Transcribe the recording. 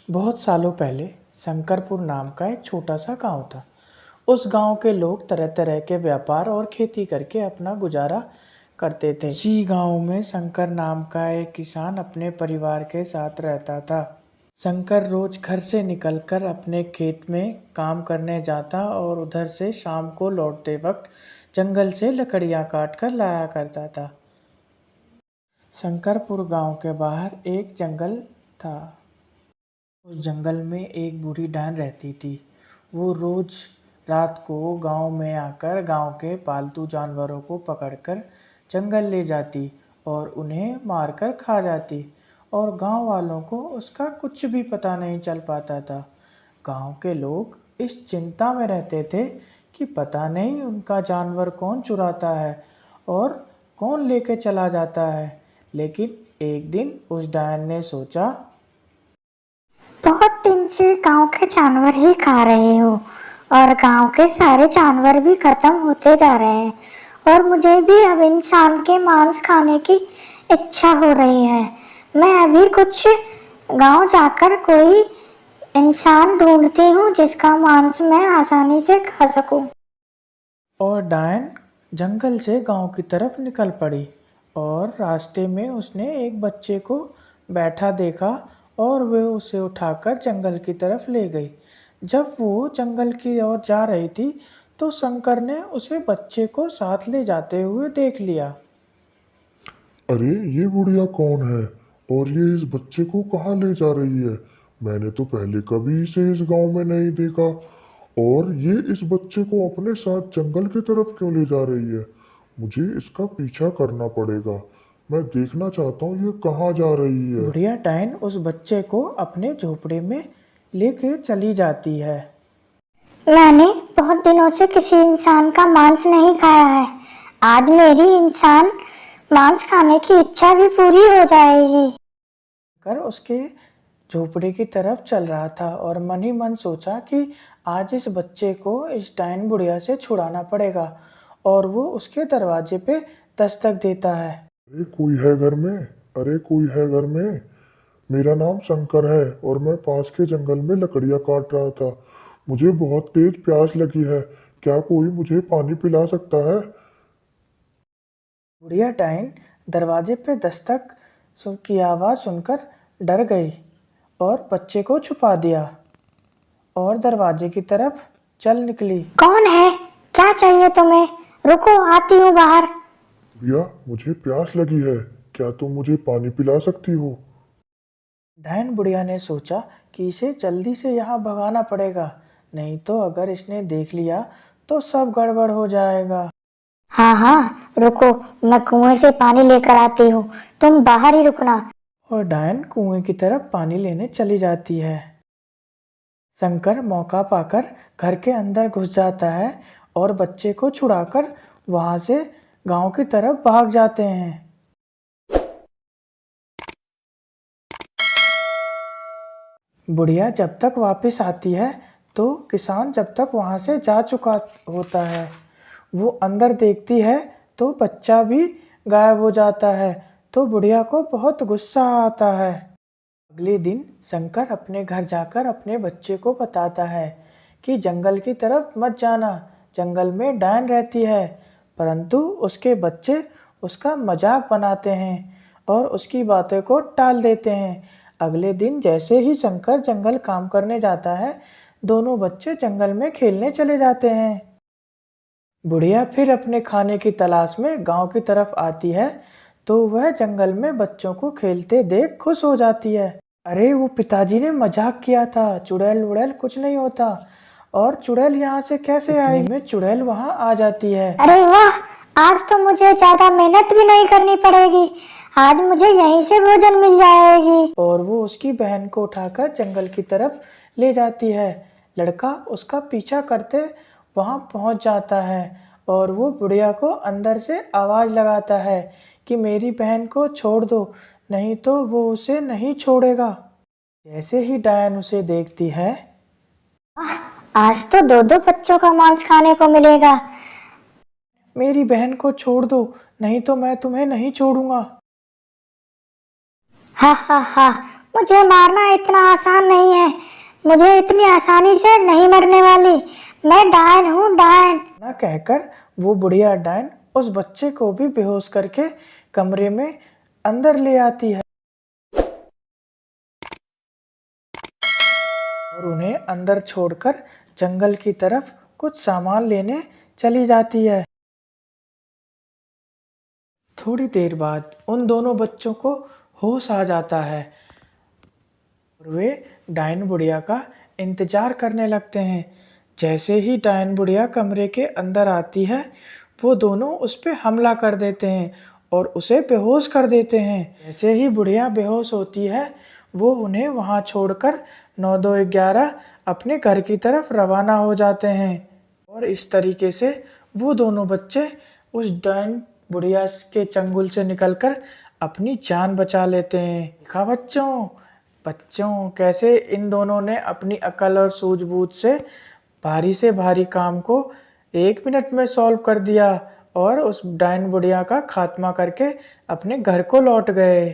बहुत सालों पहले शंकरपुर नाम का एक छोटा सा गांव था। उस गांव के लोग तरह तरह के व्यापार और खेती करके अपना गुजारा करते थे। इसी गांव में शंकर नाम का एक किसान अपने परिवार के साथ रहता था। शंकर रोज घर से निकलकर अपने खेत में काम करने जाता और उधर से शाम को लौटते वक्त जंगल से लकड़ियां काट कर लाया करता था। शंकरपुर गांव के बाहर एक जंगल था। उस जंगल में एक बूढ़ी डायन रहती थी। वो रोज रात को गांव में आकर गांव के पालतू जानवरों को पकड़कर जंगल ले जाती और उन्हें मारकर खा जाती, और गांव वालों को उसका कुछ भी पता नहीं चल पाता था। गांव के लोग इस चिंता में रहते थे कि पता नहीं उनका जानवर कौन चुराता है और कौन लेके चला जाता है। लेकिन एक दिन उस डायन ने सोचा, बहुत दिन से गांव के जानवर ही खा रहे हो और गांव के सारे जानवर भी खत्म होते जा रहे हैं, और मुझे भी अब इंसान के मांस खाने की इच्छा हो रही है। मैं अभी कुछ गांव जाकर कोई इंसान ढूंढती हूँ जिसका मांस मैं आसानी से खा सकूं। और डायन जंगल से गांव की तरफ निकल पड़ी। और रास्ते में उसने एक बच्चे को बैठा देखा और वह उसे उठाकर जंगल की तरफ ले गई। जब वो जंगल की ओर जा रही थी तो शंकर ने उसे बच्चे को साथ ले जाते हुए देख लिया। अरे ये बुढ़िया कौन है और ये इस बच्चे को कहाँ ले जा रही है? मैंने तो पहले कभी इसे इस गांव में नहीं देखा। और ये इस बच्चे को अपने साथ जंगल की तरफ क्यों ले जा रही है? मुझे इसका पीछा करना पड़ेगा। मैं देखना चाहता हूँ ये कहाँ जा रही है। बुढ़िया डायन उस बच्चे को अपने झोपड़े में लेके चली जाती है। मैंने बहुत दिनों से किसी इंसान का मांस नहीं खाया है। आज मेरी इंसान मांस खाने की इच्छा भी पूरी हो जाएगी। कर उसके झोपड़ी की तरफ चल रहा था और मन ही मन सोचा कि आज इस बच्चे को इस डायन बुढ़िया से छुड़ाना पड़ेगा। और वो उसके दरवाजे पे दस्तक देता है। अरे कोई है घर में? अरे कोई है घर में? मेरा नाम शंकर है और मैं पास के जंगल में लकड़ियाँ काट रहा था। मुझे बहुत तेज प्यास लगी है। क्या कोई मुझे पानी पिला सकता है? बुढ़िया डायन दरवाजे पे दस्तक की आवाज़ सुनकर डर गई और बच्चे को छुपा दिया और दरवाजे की तरफ चल निकली। कौन है? क्या चाहिए तुम्हें? रुको, आती हूँ बाहर। भैया मुझे प्यास लगी है। क्या तुम मुझे पानी पिला सकती हो? डायन बुढ़िया ने सोचा कि इसे जल्दी से यहाँ भगाना पड़ेगा, नहीं तो अगर इसने देख लिया तो सब गड़बड़ हो जाएगा। हाँ हाँ, रुको, मैं कुएं से पानी लेकर आती हूँ, तुम बाहर ही रुकना। और डायन कुएं की तरफ पानी लेने चली जाती है। शंकर मौका पाकर घर के अंदर घुस जाता है और बच्चे को छुड़ाकर वहां से गांव की तरफ भाग जाते हैं। बुढ़िया जब तक वापस आती है तो किसान जब तक वहां से जा चुका होता है। वो अंदर देखती है तो बच्चा भी गायब हो जाता है, तो बुढ़िया को बहुत गुस्सा आता है। अगले दिन शंकर अपने घर जाकर अपने बच्चे को बताता है कि जंगल की तरफ मत जाना, जंगल में डायन रहती है। परंतु उसके बच्चे उसका मजाक बनाते हैं और उसकी बातें को टाल देते हैं। अगले दिन जैसे ही शंकर जंगल काम करने जाता है, दोनों बच्चे जंगल में खेलने चले जाते हैं। बुढ़िया फिर अपने खाने की तलाश में गांव की तरफ आती है तो वह जंगल में बच्चों को खेलते देख खुश हो जाती है। अरे वो पिताजी ने मजाक किया था, चुड़ैल वुड़ैल कुछ नहीं होता। और चुड़ैल यहाँ से कैसे आई? में चुड़ैल वहाँ आ जाती है। अरे वाह, आज तो मुझे ज्यादा मेहनत भी नहीं करनी पड़ेगी, आज मुझे यहीं से भोजन मिल जाएगी। और वो उसकी बहन को उठाकर जंगल की तरफ ले जाती है। लड़का उसका पीछा करते वहां पहुंच जाता है और वो बुढ़िया को अंदर से आवाज लगाता है कि मेरी बहन को छोड़ दो, नहीं तो वो उसे नहीं छोड़ेगा। जैसे ही डायन उसे देखती है, आज तो दो दो बच्चों का मांस खाने को मिलेगा। मेरी बहन को छोड़ दो, नहीं तो मैं तुम्हें नहीं छोड़ूंगा। हा हा हा, मुझे मारना इतना आसान नहीं है, मुझे इतनी आसानी से नहीं मरने वाली, मैं डायन हूँ, डायन। ना कहकर वो बुढ़िया डायन उस बच्चे को भी बेहोश करके कमरे में अंदर ले आती है और उन्हें अंदर छोड़कर जंगल की तरफ कुछ सामान लेने चली जाती है। थोड़ी देर बाद उन दोनों बच्चों को होश आ जाता है और वे डायन बुढ़िया का इंतजार करने लगते हैं। जैसे ही डायन बुढ़िया कमरे के अंदर आती है, वो दोनों उस पे हमला कर देते हैं और उसे बेहोश कर देते हैं। जैसे ही बुढ़िया बेहोश होती है, वो उन्हें वहाँ छोड़कर 9-2-11 अपने घर की तरफ रवाना हो जाते हैं और इस तरीके से वो दोनों बच्चे उस डायन बुढ़िया के चंगुल से निकलकर अपनी जान बचा लेते हैं। देखा बच्चों कैसे इन दोनों ने अपनी अकल और सूझबूझ से भारी काम को 1 मिनट में सॉल्व कर दिया और उस डायन बुढ़िया का खात्मा करके अपने घर को लौट गए।